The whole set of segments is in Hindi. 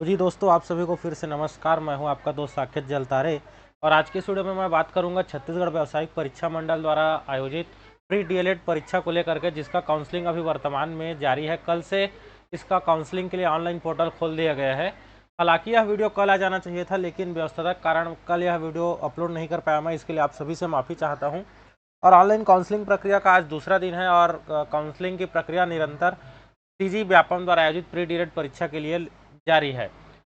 तो जी दोस्तों, आप सभी को फिर से नमस्कार। मैं हूं आपका दोस्त साकेत जलतारे और आज की इस वीडियो में मैं बात करूंगा छत्तीसगढ़ व्यावसायिक परीक्षा मंडल द्वारा आयोजित प्री डीएलएड परीक्षा को लेकर के, जिसका काउंसलिंग अभी वर्तमान में जारी है। कल से इसका काउंसलिंग के लिए ऑनलाइन पोर्टल खोल दिया गया है। हालांकि यह वीडियो कल आ जाना चाहिए था, लेकिन व्यस्तता के कारण कल यह वीडियो अपलोड नहीं कर पाया मैं। इसके लिए आप सभी से माफ़ी चाहता हूँ। और ऑनलाइन काउंसलिंग प्रक्रिया का आज दूसरा दिन है और काउंसलिंग की प्रक्रिया निरंतर सीजी व्यापम द्वारा आयोजित प्री डीएलएड परीक्षा के लिए जारी है।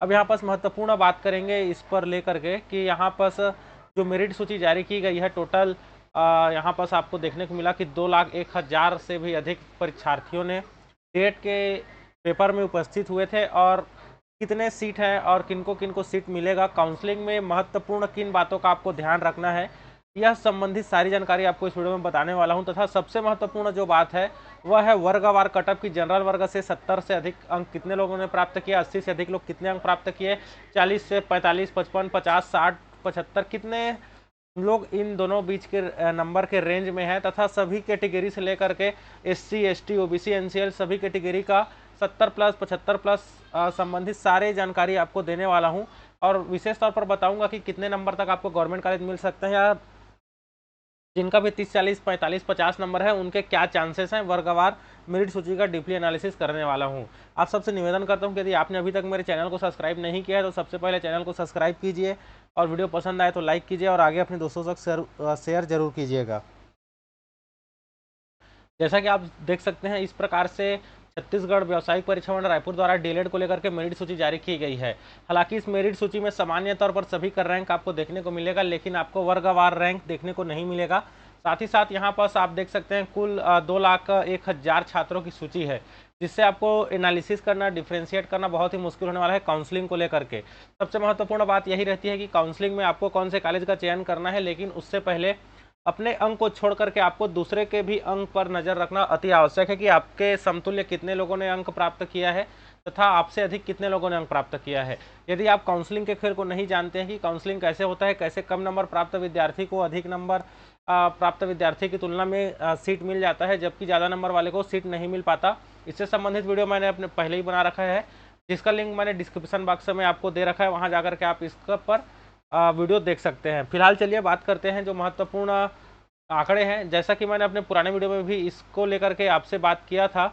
अब यहाँ पर महत्वपूर्ण बात करेंगे इस पर लेकर के कि यहाँ पर जो मेरिट सूची जारी की गई है, टोटल यहाँ पर आपको देखने को मिला कि 2,01,000 से भी अधिक परीक्षार्थियों ने डेट के पेपर में उपस्थित हुए थे। और कितने सीट हैं और किनको किनको सीट मिलेगा, काउंसलिंग में महत्वपूर्ण किन बातों का आपको ध्यान रखना है, यह संबंधित सारी जानकारी आपको इस वीडियो में बताने वाला हूं। तथा सबसे महत्वपूर्ण जो बात है वह है वर्गवार कटअप की। जनरल वर्ग से 70 से अधिक अंक कितने लोगों ने प्राप्त किया, 80 से अधिक लोग कितने अंक प्राप्त किए, 40 से 45, 55, 50, 60, 75 कितने लोग इन दोनों बीच के नंबर के रेंज में है। तथा सभी कैटेगरी से लेकर के SC, ST, OBC, NCL सभी कैटेगरी का 70 प्लस 75 प्लस संबंधित सारे जानकारी आपको देने वाला हूं। और विशेष तौर पर बताऊंगा कि कितने नंबर तक आपको गवर्नमेंट कॉलेज मिल सकते हैं, या जिनका भी 30, 40, 45, 50 नंबर है उनके क्या चांसेस हैं। वर्गवार मेरिट सूची का डीपली एनालिसिस करने वाला हूं। आप सबसे निवेदन करता हूं कि यदि आपने अभी तक मेरे चैनल को सब्सक्राइब नहीं किया है तो सबसे पहले चैनल को सब्सक्राइब कीजिए और वीडियो पसंद आए तो लाइक कीजिए और आगे अपने दोस्तों तक शेयर जरूर कीजिएगा। जैसा कि आप देख सकते हैं, इस प्रकार से छत्तीसगढ़ व्यावसायिक परीक्षा मंडल रायपुर द्वारा डीएलएड को लेकर के मेरिट सूची जारी की गई है। हालांकि इस मेरिट सूची में सामान्य तौर पर सभी का रैंक आपको देखने को मिलेगा, लेकिन आपको वर्गवार रैंक देखने को नहीं मिलेगा। साथ ही साथ यहाँ पर आप देख सकते हैं कुल 2,01,000 छात्रों की सूची है, जिससे आपको एनालिसिस करना, डिफ्रेंशिएट करना बहुत ही मुश्किल होने वाला है काउंसलिंग को लेकर के। सबसे महत्वपूर्ण बात यही रहती है कि काउंसलिंग में आपको कौन से कॉलेज का चयन करना है, लेकिन उससे पहले अपने अंक को छोड़ करके आपको दूसरे के भी अंक पर नजर रखना अति आवश्यक है कि आपके समतुल्य कितने लोगों ने अंक प्राप्त किया है तथा आपसे अधिक कितने लोगों ने अंक प्राप्त किया है। यदि आप काउंसलिंग के खेल को नहीं जानते हैं कि काउंसलिंग कैसे होता है, कैसे कम नंबर प्राप्त विद्यार्थी को अधिक नंबर प्राप्त विद्यार्थी की तुलना में सीट मिल जाता है, जबकि ज़्यादा नंबर वाले को सीट नहीं मिल पाता, इससे संबंधित वीडियो मैंने अपने पहले ही बना रखा है, जिसका लिंक मैंने डिस्क्रिप्शन बॉक्स में आपको दे रखा है। वहाँ जाकर के आप इसका पर वीडियो देख सकते हैं। फिलहाल चलिए बात करते हैं जो महत्वपूर्ण आंकड़े हैं। जैसा कि मैंने अपने पुराने वीडियो में भी इसको लेकर के आपसे बात किया था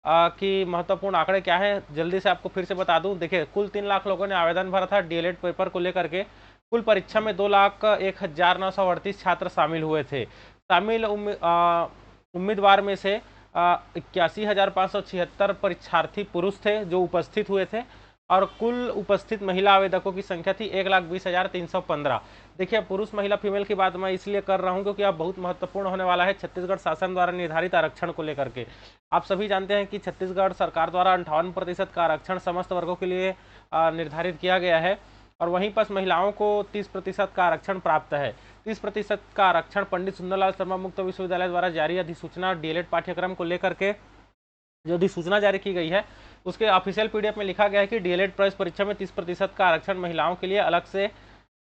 कि महत्वपूर्ण आंकड़े क्या है, जल्दी से आपको फिर से बता दूं। देखिए, कुल 3 लाख लोगों ने आवेदन भरा था डीएलएड पेपर को लेकर के। कुल परीक्षा में 2,01,938 छात्र शामिल हुए थे। शामिल उम्मीदवार में से 81,576 परीक्षार्थी पुरुष थे जो उपस्थित हुए थे, और कुल उपस्थित महिला आवेदकों की संख्या थी 1,20,315। देखिए, पुरुष महिला फीमेल की बात मैं इसलिए कर रहा हूं क्योंकि अब बहुत महत्वपूर्ण होने वाला है छत्तीसगढ़ शासन द्वारा निर्धारित आरक्षण को लेकर के। आप सभी जानते हैं कि छत्तीसगढ़ सरकार द्वारा 58% का आरक्षण समस्त वर्गों के लिए निर्धारित किया गया है, और वहीं पर महिलाओं को 30% का आरक्षण प्राप्त है। 30% का आरक्षण पंडित सुंदरलाल शर्मा मुक्त विश्वविद्यालय द्वारा जारी अधिसूचना डीएलएड पाठ्यक्रम को लेकर के जो अधिसूचना जारी की गई है, उसके ऑफिशियल पीडीएफ में लिखा गया है कि डीएलएड प्रवेश परीक्षा में 30% का आरक्षण महिलाओं के लिए अलग से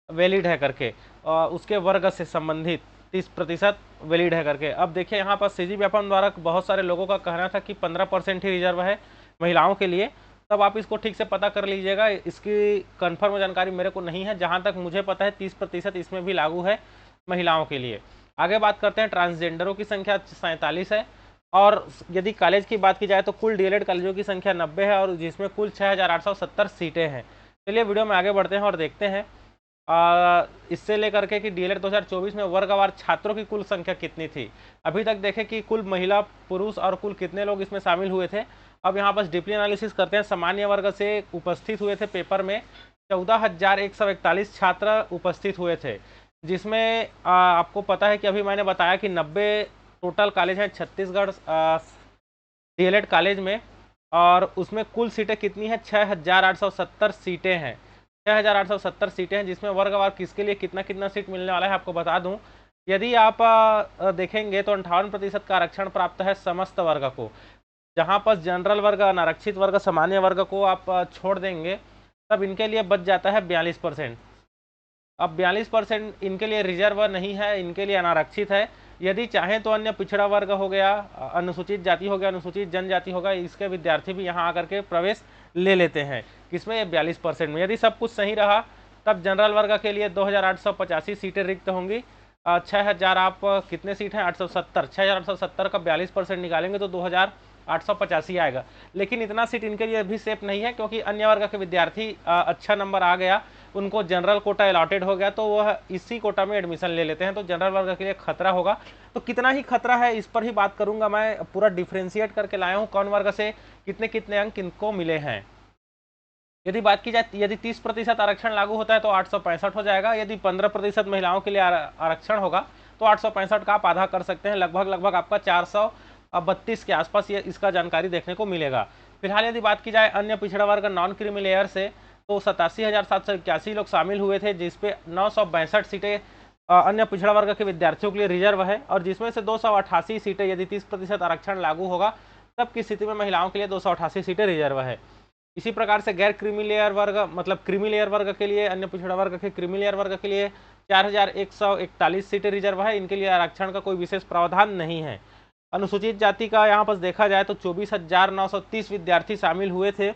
वैलिड है करके, उसके वर्ग से संबंधित 30% वैलिड है करके। अब देखिए, यहाँ पर सीजी व्यापम द्वारा बहुत सारे लोगों का कहना था कि 15% ही रिजर्व है महिलाओं के लिए। तब आप इसको ठीक से पता कर लीजिएगा, इसकी कंफर्म जानकारी मेरे को नहीं है। जहाँ तक मुझे पता है 30% इसमें भी लागू है महिलाओं के लिए। आगे बात करते हैं, ट्रांसजेंडरों की संख्या 47 है। और यदि कॉलेज की बात की जाए तो कुल डीएलएड कॉलेजों की संख्या 90 है, और जिसमें कुल 6,870 सीटें हैं। चलिए वीडियो में आगे बढ़ते हैं और देखते हैं इससे लेकर के कि डीएलएड 2024 में वर्गवार छात्रों की कुल संख्या कितनी थी। अभी तक देखें कि कुल महिला पुरुष और कुल कितने लोग इसमें शामिल हुए थे। अब यहाँ पर डीपली एनालिसिस करते हैं। सामान्य वर्ग से उपस्थित हुए थे पेपर में 14,141 छात्र उपस्थित हुए थे, जिसमें आपको पता है कि अभी मैंने बताया कि 90 टोटल कॉलेज हैं छत्तीसगढ़ डीएलएड कॉलेज में, और उसमें कुल सीटें कितनी हैं, 6,870 सीटें हैं। 6,870 सीटें हैं, जिसमें वर्गवार किसके लिए कितना कितना सीट मिलने वाला है आपको बता दूं। यदि आप देखेंगे तो 58% का आरक्षण प्राप्त है समस्त वर्ग को, जहां पर जनरल वर्ग, अनारक्षित वर्ग, सामान्य वर्ग को आप छोड़ देंगे, तब इनके लिए बच जाता है 42%। अब 42% इनके लिए रिजर्व नहीं है, इनके लिए अनारक्षित है। यदि चाहें तो अन्य पिछड़ा वर्ग हो गया, अनुसूचित जाति हो गया, अनुसूचित जनजाति होगा, इसके विद्यार्थी भी यहाँ आकर के प्रवेश ले लेते हैं। किसमें, ये 42% में। यदि सब कुछ सही रहा तब जनरल वर्ग के लिए 2885 सीटें रिक्त होंगी। 6000 आप कितने सीट हैं, 870, 6870 का 42% निकालेंगे तो 2885 आएगा। लेकिन इतना सीट इनके लिए भी सेफ नहीं है, क्योंकि अन्य वर्ग के विद्यार्थी अच्छा नंबर आ गया, उनको जनरल कोटा अलॉटेड हो गया, तो वह इसी कोटा में एडमिशन ले लेते हैं, तो जनरल वर्ग के लिए खतरा होगा। तो कितना ही खतरा है इस पर ही बात करूंगा मैं, पूरा डिफ्रेंशिएट करके लाया हूँ कौन वर्ग से कितने कितने अंक इनको मिले हैं। यदि बात की जाए, यदि 30% आरक्षण लागू होता है तो 865 हो जाएगा। यदि 15% महिलाओं के लिए आरक्षण होगा तो 865 का आप आधा कर सकते हैं, लगभग आपका 432 के आसपास ये इसका जानकारी देखने को मिलेगा। फिलहाल यदि बात की जाए अन्य पिछड़ा वर्ग नॉन क्रीमी लेयर से, तो 87,781 लोग शामिल हुए थे, जिसपे 962 सीटें अन्य पिछड़ा वर्ग के विद्यार्थियों के लिए रिजर्व है, और जिसमें से 288 सीटें यदि 30% आरक्षण लागू होगा तब की स्थिति में महिलाओं के लिए 288 सीटें रिजर्व है। इसी प्रकार से गैर क्रीमी लेयर वर्ग, मतलब क्रीमी लेयर वर्ग के लिए, अन्य पिछड़ा वर्ग के क्रीमी लेयर वर्ग के लिए 4141 सीटें रिजर्व है, इनके लिए आरक्षण का कोई विशेष प्रावधान नहीं है। अनुसूचित जाति का यहाँ पर देखा जाए तो 24,930 विद्यार्थी शामिल हुए थे,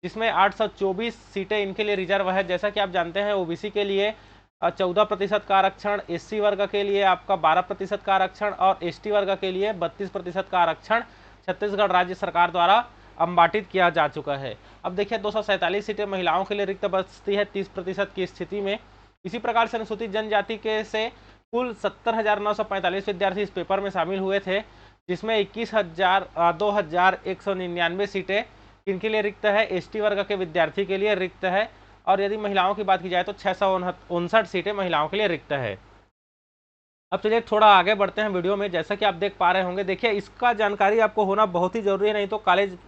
जिसमें 824 सीटें इनके लिए रिजर्व है। जैसा कि आप जानते हैं ओबीसी के लिए 14% का आरक्षण, एससी वर्ग के लिए आपका 12% का आरक्षण और एसटी वर्ग के लिए 32% का आरक्षण छत्तीसगढ़ राज्य सरकार द्वारा आवंटित किया जा चुका है। अब देखिए 247 सीटें महिलाओं के लिए रिक्त बचती है 30% की स्थिति में। इसी प्रकार से अनुसूचित जनजाति के से कुल 70,945 विद्यार्थी इस पेपर में शामिल हुए थे, जिसमें 21,199 सीटें किनके लिए रिक्त है, एसटी वर्ग के विद्यार्थी के लिए रिक्त है, और यदि महिलाओं की बात की जाए तो 659 सीटें महिलाओं के लिए रिक्त है। अब चलिए थोड़ा आगे बढ़ते हैं वीडियो में। जैसा कि आप देख पा रहे होंगे, देखिए इसका जानकारी आपको होना बहुत ही जरूरी है, नहीं तो कॉलेज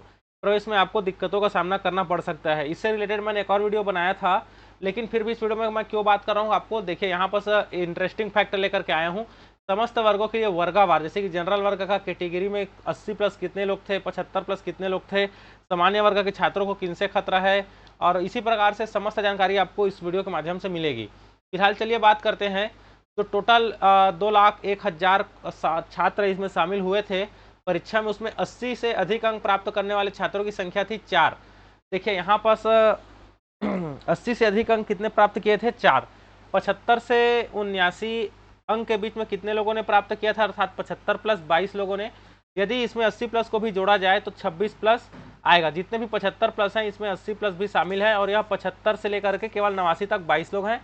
प्रवेश में आपको दिक्कतों का सामना करना पड़ सकता है। इससे रिलेटेड मैंने एक और वीडियो बनाया था, लेकिन फिर भी इस वीडियो में मैं क्यों बात कर रहा हूँ आपको, देखिए यहाँ पर इंटरेस्टिंग फैक्ट लेकर के आया हूँ। समस्त वर्गों के लिए वर्गावार, जैसे कि जनरल वर्ग का कैटेगरी में 80+ कितने लोग थे, 75+ कितने लोग थे, सामान्य वर्ग के छात्रों को किनसे खतरा है, और इसी प्रकार से समस्त जानकारी आपको इस वीडियो के माध्यम से मिलेगी। फिलहाल चलिए बात करते हैं। तो टोटल 2,01,000 छात्र इसमें शामिल हुए थे परीक्षा में, उसमें 80 से अधिक अंक प्राप्त करने वाले छात्रों की संख्या थी 4। देखिए यहाँ पास 80 से अधिक अंक कितने प्राप्त किए थे, 4। 75 से 79 अंक के बीच में कितने लोगों ने प्राप्त किया था, अर्थात 75+ 22 लोगों ने। यदि इसमें 80+ को भी जोड़ा जाए तो 26+ आएगा। जितने भी 75+ हैं इसमें 80+ भी शामिल है, और यह 75 से लेकर के केवल 89 तक 22 लोग हैं,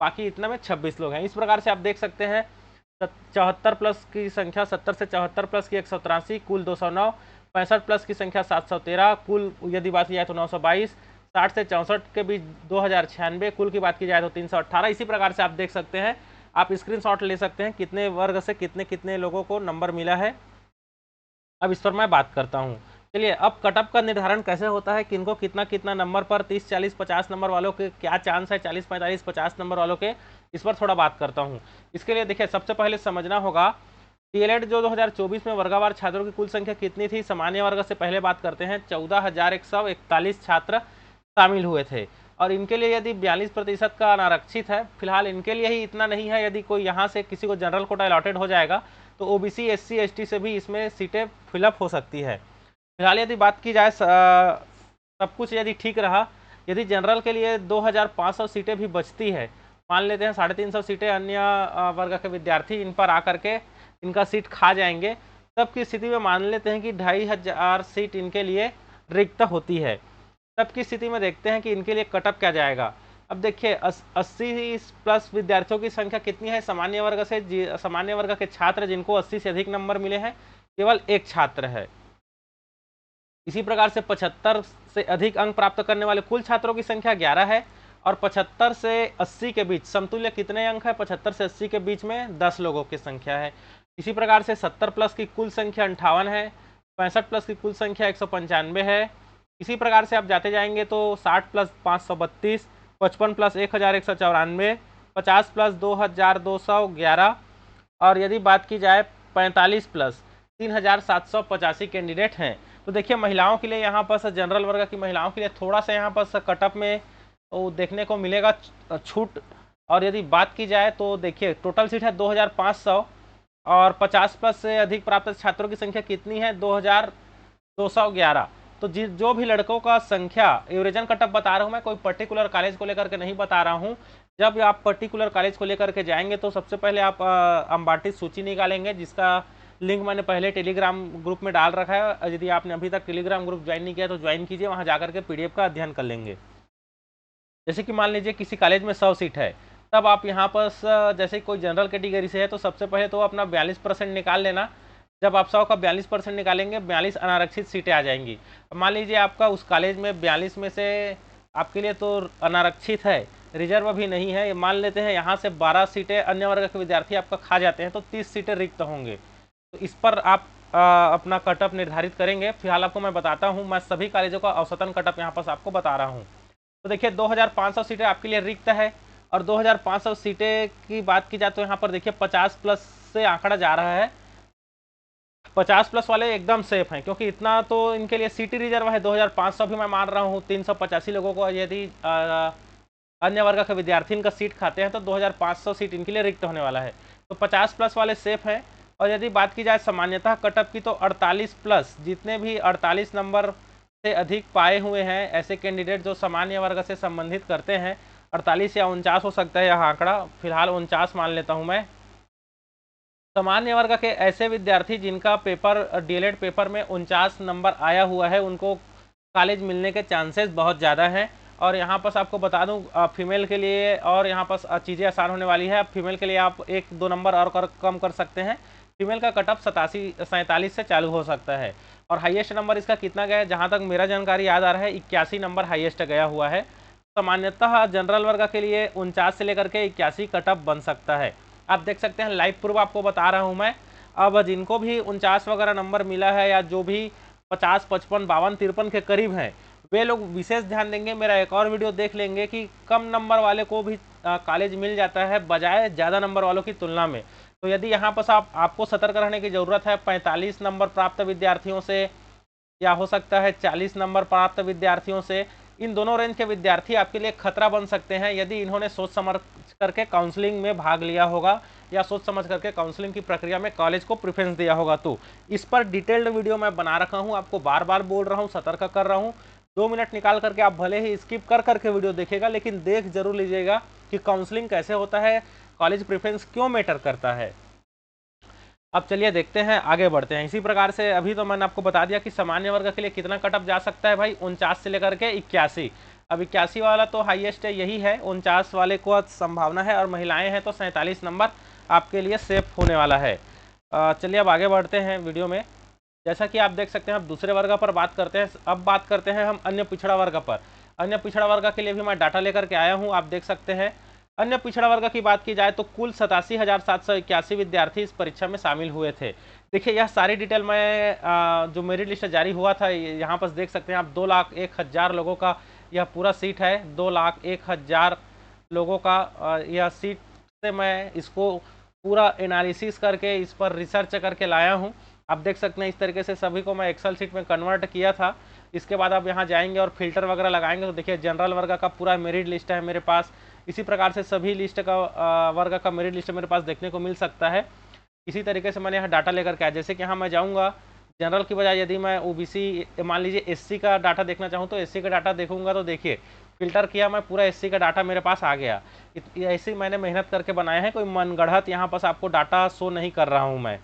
बाकी इतना में 26 लोग हैं। इस प्रकार से आप देख सकते हैं 74+ की संख्या 70 से 74+ की 183, कुल 209, 65+ की संख्या 713, कुल यदि बात की जाए तो 922, 60 से 64 के बीच 2096, कुल की बात की जाए तो 318। इसी प्रकार से आप देख सकते हैं, आप स्क्रीनशॉट ले सकते हैं कितने वर्ग से कितने कितने लोगों को नंबर मिला है। अब इस पर मैं बात करता हूँ। चलिए अब कटअप का निर्धारण कैसे होता है, किनको कितना कितना नंबर पर, 30, 40, 50 नंबर वालों के क्या चांस है, 40, 45, 50 नंबर वालों के, इस पर थोड़ा बात करता हूँ। इसके लिए देखिए सबसे पहले समझना होगा डीएलएड जो 2024 में वर्गावार छात्रों की कुल संख्या कितनी थी। सामान्य वर्ग से पहले बात करते हैं, 14,141 छात्र शामिल हुए थे, और इनके लिए यदि 42% का अनारक्षित है। फिलहाल इनके लिए ही इतना नहीं है, यदि कोई यहाँ से किसी को जनरल कोटा अलॉटेड हो जाएगा तो ओबीसी, एससी, एसटी से भी इसमें सीटें फिलअप हो सकती है। फिलहाल यदि बात की जाए सब कुछ यदि ठीक रहा, यदि जनरल के लिए 2,500 सीटें भी बचती है, मान लेते हैं 350 सीटें अन्य वर्ग के विद्यार्थी इन पर आकर के इनका सीट खा जाएंगे, तब की स्थिति में मान लेते हैं कि 2,500 सीट इनके लिए रिक्त होती है। तब की स्थिति में देखते हैं कि इनके लिए कटअप क्या जाएगा। अब देखिए 80+ विद्यार्थियों की संख्या कितनी है सामान्य वर्ग से, सामान्य वर्ग के छात्र जिनको 80 से अधिक नंबर मिले हैं केवल एक छात्र है। इसी प्रकार से 75 से अधिक अंक प्राप्त करने वाले कुल छात्रों की संख्या 11 है, और 75 से 80 के बीच समतुल्य कितने अंक है, 75 से 80 के बीच में 10 लोगों की संख्या है। इसी प्रकार से 70+ की कुल संख्या 58 है, 65+ की कुल संख्या 195 है। इसी प्रकार से आप जाते जाएंगे तो 60+ 532, 55+ 1,194, 50+ 2,211, और यदि बात की जाए 45+ 3,785 कैंडिडेट हैं। तो देखिए महिलाओं के लिए यहाँ पर जनरल वर्ग की महिलाओं के लिए थोड़ा सा यहाँ पर कटअप में वो देखने को मिलेगा छूट। और यदि बात की जाए तो देखिए टोटल सीट है 2,500, और 50+ से अधिक प्राप्त छात्रों की संख्या कितनी है, 2,211। तो जो भी लड़कों का संख्या एवरेजन कटअप बता रहा हूँ मैं, कोई पर्टिकुलर कॉलेज को लेकर के नहीं बता रहा हूँ। जब आप पर्टिकुलर कॉलेज को लेकर के जाएंगे तो सबसे पहले आप अंबाटी सूची निकालेंगे, जिसका लिंक मैंने पहले टेलीग्राम ग्रुप में डाल रखा है। यदि आपने अभी तक टेलीग्राम ग्रुप ज्वाइन नहीं किया तो ज्वाइन कीजिए, वहाँ जाकर के PDF का अध्ययन कर लेंगे। जैसे कि मान लीजिए किसी कॉलेज में 100 सीट है, तब आप यहाँ पर जैसे कोई जनरल कैटेगरी से है तो सबसे पहले तो अपना 42% निकाल लेना। जब आप 100 का 42% निकालेंगे, 42 अनारक्षित सीटें आ जाएंगी। मान लीजिए आपका उस कॉलेज में 42 में से आपके लिए तो अनारक्षित है, रिजर्व भी नहीं है, मान लेते हैं यहाँ से 12 सीटें अन्य वर्ग के विद्यार्थी आपका खा जाते हैं, तो 30 सीटें रिक्त होंगे। तो इस पर आप अपना कटअप निर्धारित करेंगे। फिलहाल आपको मैं बताता हूँ, मैं सभी कॉलेजों का औसतन कटअप यहाँ पर आपको बता रहा हूँ। तो देखिए 2500 सीटें आपके लिए रिक्त है, और 2500 सीटें की बात की जाए तो यहाँ पर देखिए 50+ से आंकड़ा जा रहा है। 50+ वाले एकदम सेफ हैं, क्योंकि इतना तो इनके लिए सीटी रिजर्व है। 2500 भी मैं मान रहा हूँ, 385 लोगों को यदि अन्य वर्ग के विद्यार्थी इनका सीट खाते हैं तो 2500 सीट इनके लिए रिक्त होने वाला है। तो 50+ वाले सेफ हैं। और यदि बात की जाए सामान्यतः कटअप की, तो 48+, जितने भी 48 नंबर से अधिक पाए हुए हैं ऐसे कैंडिडेट जो सामान्य वर्ग से संबंधित करते हैं, 48 या 49 हो सकता है यह आंकड़ा, फिलहाल 49 मान लेता हूं मैं। सामान्य वर्ग के ऐसे विद्यार्थी जिनका पेपर DLED पेपर में 49 नंबर आया हुआ है, उनको कॉलेज मिलने के चांसेस बहुत ज़्यादा हैं। और यहाँ पर आपको बता दूं फीमेल के लिए और यहाँ पर चीज़ें आसान होने वाली है। फीमेल के लिए आप 1-2 नंबर और कम कर सकते हैं। फीमेल का कटअप 47 से चालू हो सकता है। और हाईएस्ट नंबर इसका कितना गया है, जहाँ तक मेरा जानकारी याद आ रहा है 81 नंबर हाईएस्ट गया हुआ है। सामान्यतः जनरल वर्ग के लिए 49 से लेकर के 81 कटअप बन सकता है। आप देख सकते हैं, लाइव प्रूफ आपको बता रहा हूँ मैं। अब जिनको भी 49 वगैरह नंबर मिला है, या जो भी 50, 55, 52, 53 के करीब हैं, वे लोग विशेष ध्यान देंगे, मेरा एक और वीडियो देख लेंगे कि कम नंबर वाले को भी कॉलेज मिल जाता है बजाय ज़्यादा नंबर वालों की तुलना में। तो यदि यहाँ पर आपको सतर्क रहने की ज़रूरत है 45 नंबर प्राप्त विद्यार्थियों से, या हो सकता है 40 नंबर प्राप्त विद्यार्थियों से। इन दोनों रेंज के विद्यार्थी आपके लिए खतरा बन सकते हैं यदि इन्होंने सोच समझ करके काउंसलिंग में भाग लिया होगा, या सोच समझ करके काउंसलिंग की प्रक्रिया में कॉलेज को प्रेफरेंस दिया होगा। तो इस पर डिटेल्ड वीडियो मैं बना रखा हूँ, आपको बार बार बोल रहा हूँ, सतर्क कर रहा हूँ। 2 मिनट निकाल करके आप भले ही स्किप कर करके वीडियो देखेगा, लेकिन देख जरूर लीजिएगा कि काउंसलिंग कैसे होता है, कॉलेज प्रेफरेंस क्यों मैटर करता है। अब चलिए देखते हैं, आगे बढ़ते हैं। इसी प्रकार से अभी तो मैंने आपको बता दिया कि सामान्य वर्ग के लिए कितना कटअप जा सकता है भाई, 49 से लेकर के 81। अब 81 वाला तो हाईएस्ट यही है, 49 वाले को संभावना है, और महिलाएं हैं तो 47 नंबर आपके लिए सेफ होने वाला है। चलिए अब आगे बढ़ते हैं वीडियो में। जैसा कि आप देख सकते हैं, अब दूसरे वर्ग पर बात करते हैं। अब बात करते हैं हम अन्य पिछड़ा वर्ग पर। अन्य पिछड़ा वर्ग के लिए भी मैं डाटा लेकर के आया हूँ, आप देख सकते हैं। अन्य पिछड़ा वर्ग की बात की जाए तो कुल 87,781 विद्यार्थी इस परीक्षा में शामिल हुए थे। देखिए यह सारी डिटेल मैं जो मेरिट लिस्ट जारी हुआ था, यहाँ पर देख सकते हैं आप, 2,01,000 लोगों का यह पूरा सीट है। 2,01,000 लोगों का यह सीट से मैं इसको पूरा एनालिसिस करके इस पर रिसर्च करके लाया हूँ। आप देख सकते हैं इस तरीके से सभी को मैं एक्सेल सीट में कन्वर्ट किया था। इसके बाद आप यहाँ जाएंगे और फिल्टर वगैरह लगाएंगे तो देखिए जनरल वर्ग का पूरा मेरिट लिस्ट है मेरे पास। इसी प्रकार से सभी लिस्ट का वर्ग का मेरिट लिस्ट मेरे पास देखने को मिल सकता है। इसी तरीके से मैंने यहाँ डाटा लेकर के आया। जैसे कि यहाँ मैं जाऊँगा जनरल की बजाय, यदि मैं OBC मान लीजिए SC का डाटा देखना चाहूँ तो SC का डाटा देखूंगा तो देखिए फिल्टर किया मैं, पूरा SC का डाटा मेरे पास आ गया। ऐसे मैंने मेहनत करके बनाया है, कोई मनगढ़ंत यहाँ पर आपको डाटा शो नहीं कर रहा हूँ मैं।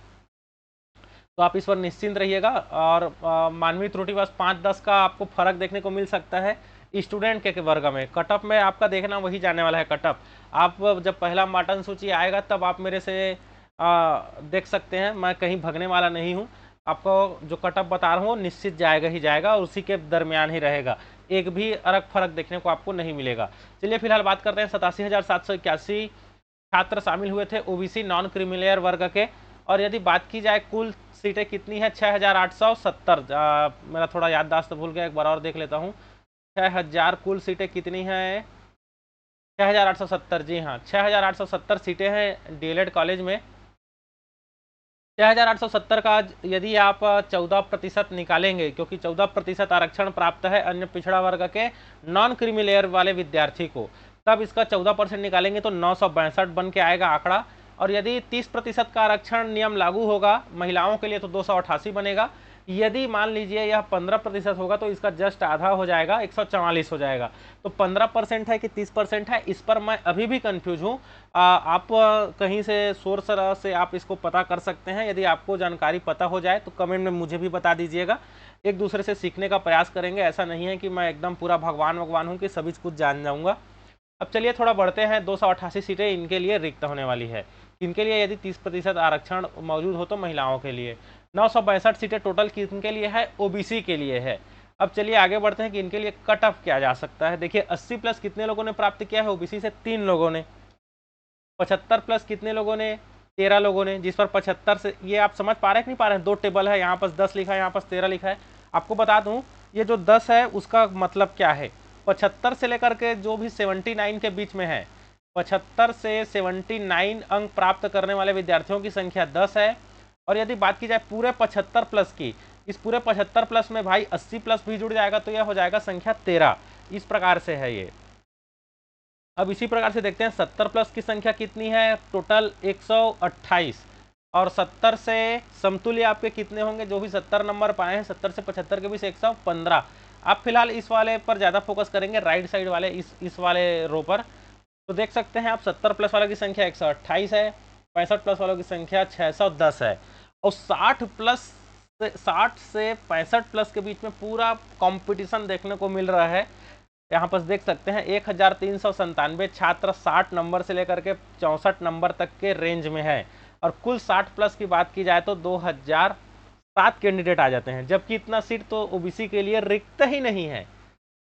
तो आप इस पर निश्चिंत रहिएगा। और मानवीय त्रुटि बस 5-10 का आपको फर्क देखने को मिल सकता है स्टूडेंट के वर्ग में। कटअप में आपका देखना वही जाने वाला है कटअप। आप जब पहला मार्टन सूची आएगा तब आप मेरे से देख सकते हैं, मैं कहीं भगने वाला नहीं हूँ। आपको जो कटअप बता रहा हूँ निश्चित जाएगा ही जाएगा, और उसी के दरमियान ही रहेगा, एक भी अलग फर्क देखने को आपको नहीं मिलेगा। चलिए फिलहाल बात करते हैं। 87,781 छात्र शामिल हुए थे OBC नॉन क्रीमिलेयर वर्ग के। और यदि बात की जाए कुल सीटें कितनी है, 6,870। मेरा थोड़ा याददाश्त भूल गया, एक बार और देख लेता हूँ। 6,000 कुल सीटें कितनी हैं, 6,870। जी हाँ, 6,870 सीटें हैं DLED कॉलेज में। 6,870 का यदि आप 14% निकालेंगे, क्योंकि 14% आरक्षण प्राप्त है अन्य पिछड़ा वर्ग के नॉन क्रीमिलेयर वाले विद्यार्थी को, तब इसका 14% निकालेंगे तो 962 बन के आएगा आंकड़ा। और यदि 30% का आरक्षण नियम लागू होगा महिलाओं के लिए तो 288 बनेगा। यदि मान लीजिए यह 15% होगा तो इसका जस्ट आधा हो जाएगा, 144 हो जाएगा। तो 15% है कि 30% है, इस पर मैं अभी भी कंफ्यूज हूँ। आप कहीं से सोर्स से आप इसको पता कर सकते हैं। यदि आपको जानकारी पता हो जाए तो कमेंट में मुझे भी बता दीजिएगा। एक दूसरे से सीखने का प्रयास करेंगे। ऐसा नहीं है कि मैं एकदम पूरा भगवान हूँ कि सभी कुछ जान जाऊँगा। अब चलिए थोड़ा बढ़ते हैं। 288 सीटें इनके लिए रिक्त होने वाली है। इनके लिए यदि 30% आरक्षण मौजूद हो तो महिलाओं के लिए। 962 सीटें टोटल किनके लिए है? ओबीसी के लिए है। अब चलिए आगे बढ़ते हैं कि इनके लिए कट ऑफ क्या जा सकता है। देखिए 80+ कितने लोगों ने प्राप्त किया है ओबीसी से? 3 लोगों ने। 75+ कितने लोगों ने? 13 लोगों ने। जिस पर 75 से, ये आप समझ पा रहे हैं कि नहीं पा रहे हैं? दो टेबल है, यहाँ पर 10 लिखा है, यहाँ पर 13 लिखा है। आपको बता दूं ये जो 10 है उसका मतलब क्या है। 75 से लेकर के जो भी 79 के बीच में है, 75 से 79 अंक प्राप्त करने वाले विद्यार्थियों की संख्या 10 है। और यदि बात की जाए पूरे 75+ की, इस पूरे 75+ में भाई 80+ भी जुड़ जाएगा तो यह हो जाएगा संख्या 13। इस प्रकार से है ये। अब इसी प्रकार से देखते हैं 70+ की संख्या कितनी है? टोटल 128। और 70 से समतुल्य आपके कितने होंगे? जो भी 70 नंबर पाए हैं, 70 से 75 के बीच 115। आप फिलहाल इस वाले पर ज़्यादा फोकस करेंगे, राइट साइड वाले इस वाले रो पर। तो देख सकते हैं आप 70+ वालों की संख्या 128 है, 65+ वालों की संख्या 610 है। और 60 से 65+ के बीच में पूरा कंपटीशन देखने को मिल रहा है। यहाँ पर देख सकते हैं 1397 छात्र 60 नंबर से लेकर के 64 नंबर तक के रेंज में है। और कुल 60+ की बात की जाए तो 2007 कैंडिडेट आ जाते हैं, जबकि इतना सीट तो ओबीसी के लिए रिक्त ही नहीं है।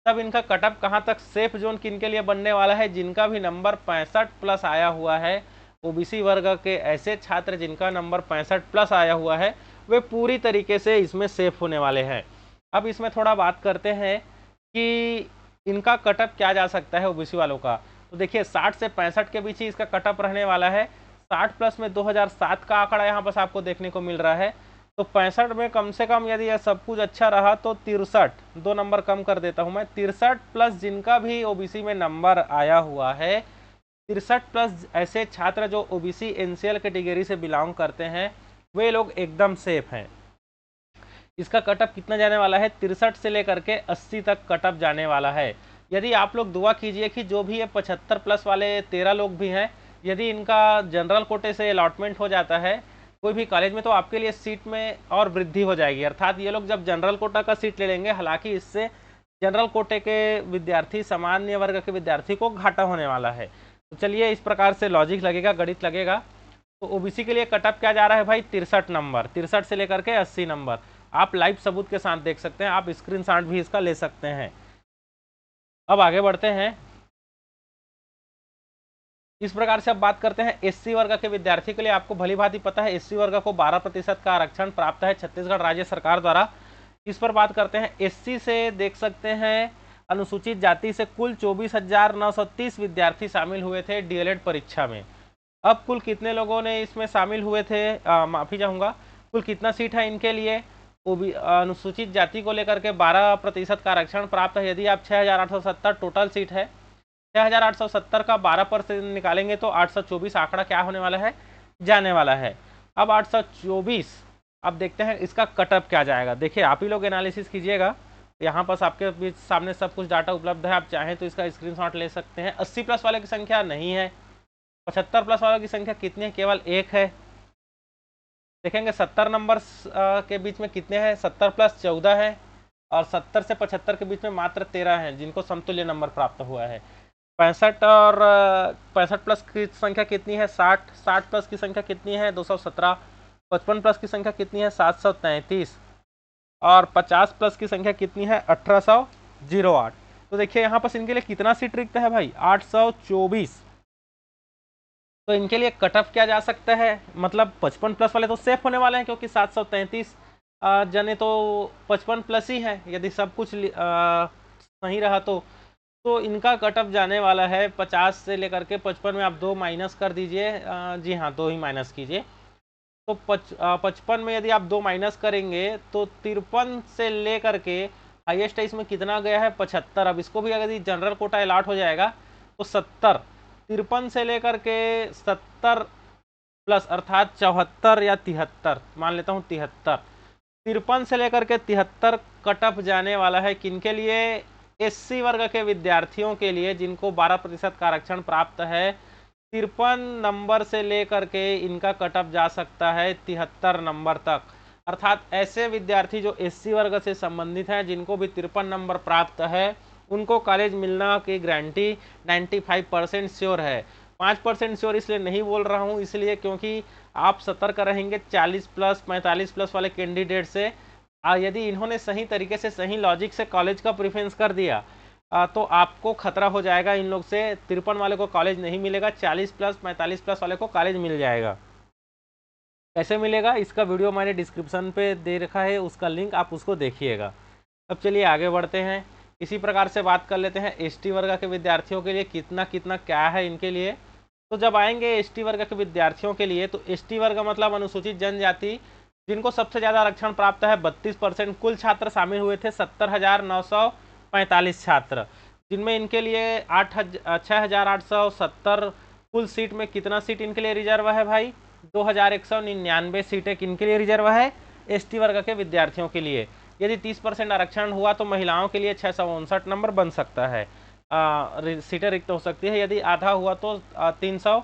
तब इनका कटअप कहाँ तक? सेफ जोन किनके लिए बनने वाला है? जिनका भी नंबर 65+ आया हुआ है, ओबीसी वर्ग के ऐसे छात्र जिनका नंबर 65+ आया हुआ है, वे पूरी तरीके से इसमें सेफ होने वाले हैं। अब इसमें थोड़ा बात करते हैं कि इनका कटअप क्या जा सकता है ओबीसी वालों का। तो देखिए 60 से 65 के बीच ही इसका कटअप रहने वाला है। 60+ में 2007 का आंकड़ा यहाँ पर आपको देखने को मिल रहा है। तो 65 में कम से कम यदि यह सब कुछ अच्छा रहा तो 63, 2 नंबर कम कर देता हूं मैं, 63+ जिनका भी ओबीसी में नंबर आया हुआ है, 63+ ऐसे छात्र जो ओबीसी एनसीएल कैटेगरी से बिलोंग करते हैं, वे लोग एकदम सेफ हैं। इसका कटअप कितना जाने वाला है? 63 से लेकर के 80 तक कटअप जाने वाला है। यदि आप लोग दुआ कीजिए कि जो भी ये 75+ वाले 13 लोग भी हैं, यदि इनका जनरल कोटे से अलॉटमेंट हो जाता है कोई भी कॉलेज में, तो आपके लिए सीट में और वृद्धि हो जाएगी। अर्थात ये लोग जब जनरल कोटा का सीट ले लेंगे, हालांकि इससे जनरल कोटे के विद्यार्थी, सामान्य वर्ग के विद्यार्थी को घाटा होने वाला है। तो चलिए इस प्रकार से लॉजिक लगेगा, गणित लगेगा। तो ओबीसी के लिए कटअप क्या जा रहा है भाई? 63 नंबर, 63 से लेकर के 80 नंबर। आप लाइव सबूत के साथ देख सकते हैं, आप स्क्रीनशॉट भी इसका ले सकते हैं। अब आगे बढ़ते हैं। इस प्रकार से अब बात करते हैं एससी वर्ग के विद्यार्थी के लिए। आपको भली भांति पता है एससी वर्ग को 12% का आरक्षण प्राप्त है छत्तीसगढ़ राज्य सरकार द्वारा। इस पर बात करते हैं। एससी से देख सकते हैं अनुसूचित जाति से कुल 24,930 विद्यार्थी शामिल हुए थे डीएलएड परीक्षा में। अब कुल कितने लोगों ने इसमें शामिल हुए थे? माफी चाहूंगा, कुल कितना सीट है इनके लिए? अनुसूचित जाति को लेकर के 12% का आरक्षण प्राप्त है। यदि आप 6,870 टोटल सीट है, 6,870 का 12% निकालेंगे तो 824 आंकड़ा क्या होने वाला है? जाने वाला है। अब 824, अब देखते हैं इसका कटअप क्या जाएगा। देखिए आप ही लोग एनालिसिस कीजिएगा, यहाँ पर आपके बीच सामने सब कुछ डाटा उपलब्ध है, आप चाहें तो इसका स्क्रीनशॉट ले सकते हैं। 80+ वाले की संख्या नहीं है। 75+ वालों की संख्या कितनी है? केवल 1 है। देखेंगे 70 नंबर के बीच में कितने हैं? 70+ 14 है। और 70 से 75 के बीच में मात्र 13 हैं जिनको समतुल्य नंबर प्राप्त हुआ है। 65 और 65+ की संख्या कितनी है? 60। 60+ की संख्या कितनी है? 217। 55+ की संख्या कितनी है? 733। और 50+ की संख्या कितनी है? 1808। तो देखिए यहाँ पर इनके लिए कितना सीट रिक्त है भाई? 824। तो इनके लिए कट ऑफ क्या जा सकता है? मतलब 55+ वाले तो सेफ होने वाले हैं, क्योंकि 733 जने तो 55+ ही है। यदि सब कुछ सही रहा तो इनका कट ऑफ जाने वाला है 50 से लेकर के 55 में। आप 2 माइनस कर दीजिए, जी हाँ 2 ही माइनस कीजिए। तो 55 में यदि आप 2 माइनस करेंगे तो 53 से लेकर के हाईएस्ट है इसमें कितना गया है? 75। अब इसको भी अगर जनरल कोटा अलॉट हो जाएगा तो 70। 53 से लेकर के 70+ अर्थात 74 या 73, मान लेता हूँ 73। 53 से लेकर के 73 कट ऑफ जाने वाला है। किनके लिए? एससी वर्ग के विद्यार्थियों के लिए, जिनको 12% का आरक्षण प्राप्त है। 53 नंबर से लेकर के इनका कट ऑफ जा सकता है 73 नंबर तक। अर्थात ऐसे विद्यार्थी जो एससी वर्ग से संबंधित हैं, जिनको भी 53 नंबर प्राप्त है, उनको कॉलेज मिलना की गारंटी 95% श्योर है। 5% श्योर इसलिए नहीं बोल रहा हूँ, इसलिए क्योंकि आप सतर्क रहेंगे 40 प्लस 45 प्लस वाले कैंडिडेट से। यदि इन्होंने सही तरीके से, सही लॉजिक से कॉलेज का प्रेफरेंस कर दिया तो आपको खतरा हो जाएगा इन लोग से। 53 वाले को कॉलेज नहीं मिलेगा, 40 प्लस 45 प्लस वाले को कॉलेज मिल जाएगा। कैसे मिलेगा? इसका वीडियो मैंने डिस्क्रिप्शन पे दे रखा है, उसका लिंक आप उसको देखिएगा। अब चलिए आगे बढ़ते हैं। इसी प्रकार से बात कर लेते हैं एसटी वर्ग के विद्यार्थियों के लिए कितना कितना क्या है इनके लिए। तो जब आएंगे एसटी वर्ग के विद्यार्थियों के लिए, तो एसटी वर्ग मतलब अनुसूचित जनजाति, जिनको सबसे ज़्यादा आरक्षण प्राप्त है 32%। कुल छात्र शामिल हुए थे 70,945 छात्र, जिनमें इनके लिए 6,870 कुल सीट में कितना सीट इनके लिए रिजर्व है भाई? 2,199 सीटें किनके लिए रिजर्व है? एसटी वर्ग के विद्यार्थियों के लिए। यदि 30% आरक्षण हुआ तो महिलाओं के लिए 659 नंबर बन सकता है, सीटें रिक्त हो सकती है। यदि आधा हुआ तो 300,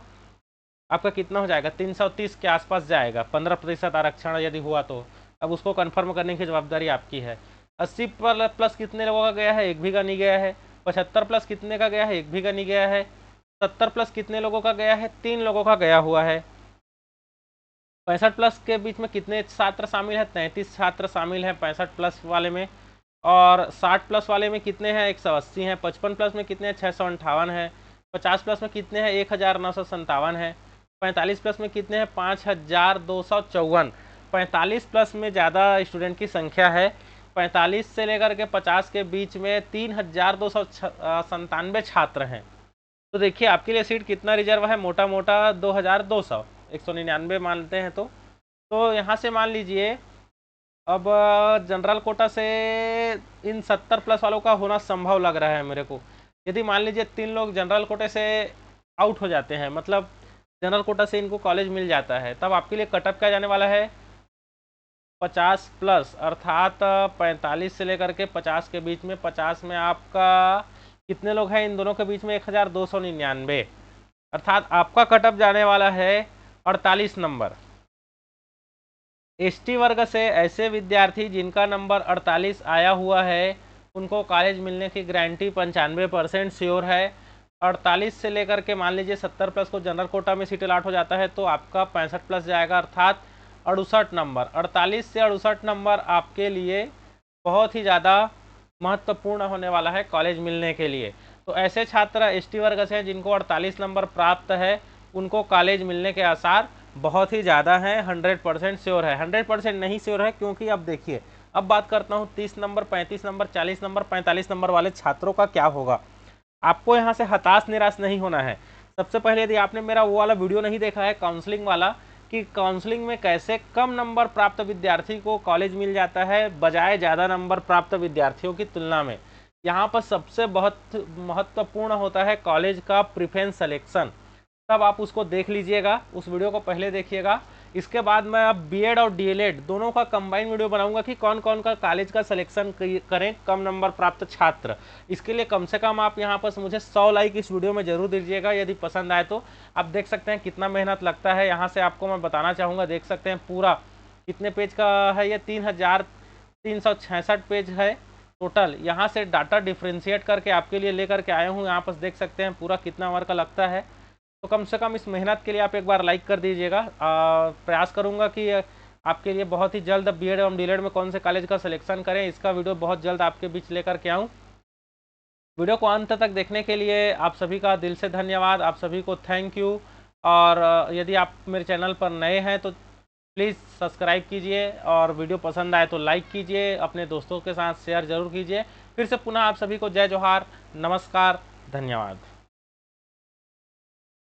आपका कितना हो जाएगा? 330 के आसपास जाएगा। 15% आरक्षण यदि हुआ तो अब उसको कंफर्म करने की जवाबदारी आपकी है। 80 प्लस कितने लोगों का गया है? एक भी का नहीं गया है। 75 प्लस कितने का गया है? एक भी का नहीं गया है। 70 प्लस कितने लोगों का गया है? 3 लोगों का गया हुआ है। 65 प्लस के बीच में कितने छात्र शामिल हैं? 33 छात्र शामिल हैं 65 प्लस वाले में। और 60 प्लस वाले में कितने हैं? 180 हैं। 55 प्लस में कितने हैं? 658 हैं। 50 प्लस में कितने हैं? 1,957 हैं। 45 प्लस में कितने हैं? 5,254। 45 प्लस में ज़्यादा स्टूडेंट की संख्या है। 45 से लेकर के 50 के बीच में 3,297 छात्र हैं। तो देखिए आपके लिए सीट कितना रिजर्व है? मोटा मोटा 2,200, 199 मानते हैं तो यहाँ से मान लीजिए अब जनरल कोटा से इन 70 प्लस वालों का होना संभव लग रहा है मेरे को। यदि मान लीजिए 3 लोग जनरल कोटे से आउट हो जाते हैं, मतलब जनरल कोटा से इनको कॉलेज मिल जाता है, तब आपके लिए कटअप क्या जाने वाला है? 50 प्लस, अर्थात 45 से लेकर के 50 के बीच में। 50 में आपका कितने लोग हैं इन दोनों के बीच में? 1,299, अर्थात आपका कटअप जाने वाला है 48 नंबर। एसटी वर्ग से ऐसे विद्यार्थी जिनका नंबर 48 आया हुआ है, उनको कॉलेज मिलने की गारंटी 95% श्योर है। 48 से लेकर के मान लीजिए 70 प्लस को जनरल कोटा में सीट अलॉट हो जाता है तो आपका 65 प्लस जाएगा, अर्थात 68 नंबर। 48 से 68 नंबर आपके लिए बहुत ही ज़्यादा महत्वपूर्ण होने वाला है कॉलेज मिलने के लिए। तो ऐसे छात्र एसटी वर्ग से जिनको 48 नंबर प्राप्त है, उनको कॉलेज मिलने के आसार बहुत ही ज़्यादा हैं। 100% श्योर है। 100% नहीं श्योर है, क्योंकि अब देखिए, अब बात करता हूँ 30 नंबर, 35 नंबर, 40 नंबर, 45 नंबर वाले छात्रों का क्या होगा। आपको यहाँ से हताश निराश नहीं होना है। सबसे पहले यदि आपने मेरा वो वाला वीडियो नहीं देखा है काउंसलिंग वाला, कि काउंसलिंग में कैसे कम नंबर प्राप्त विद्यार्थी को कॉलेज मिल जाता है बजाय ज़्यादा नंबर प्राप्त विद्यार्थियों की तुलना में, यहाँ पर सबसे बहुत महत्वपूर्ण होता है कॉलेज का प्रेफरेंस सिलेक्शन। तब आप उसको देख लीजिएगा, उस वीडियो को पहले देखिएगा। इसके बाद मैं अब बीएड और डीएलएड दोनों का कंबाइन वीडियो बनाऊंगा कि कौन कौन का कॉलेज का सिलेक्शन करें कम नंबर प्राप्त छात्र। इसके लिए कम से कम आप यहाँ पर मुझे 100 लाइक इस वीडियो में जरूर दीजिएगा। यदि पसंद आए तो आप देख सकते हैं कितना मेहनत लगता है। यहाँ से आपको मैं बताना चाहूँगा, देख सकते हैं पूरा कितने पेज का है ये? 3,366 पेज है टोटल। यहाँ से डाटा डिफ्रेंशिएट करके आपके लिए लेकर के आए हूँ। यहाँ पर देख सकते हैं पूरा कितना वर्क लगता है। तो कम से कम इस मेहनत के लिए आप एक बार लाइक कर दीजिएगा। प्रयास करूंगा कि आपके लिए बहुत ही जल्द बीएड एवं डीएलएड में कौन से कॉलेज का सिलेक्शन करें, इसका वीडियो बहुत जल्द आपके बीच लेकर के आऊँ। वीडियो को अंत तक देखने के लिए आप सभी का दिल से धन्यवाद, आप सभी को थैंक यू। और यदि आप मेरे चैनल पर नए हैं तो प्लीज़ सब्सक्राइब कीजिए, और वीडियो पसंद आए तो लाइक कीजिए, अपने दोस्तों के साथ शेयर ज़रूर कीजिए। फिर से पुनः आप सभी को जय जोहार, नमस्कार, धन्यवाद।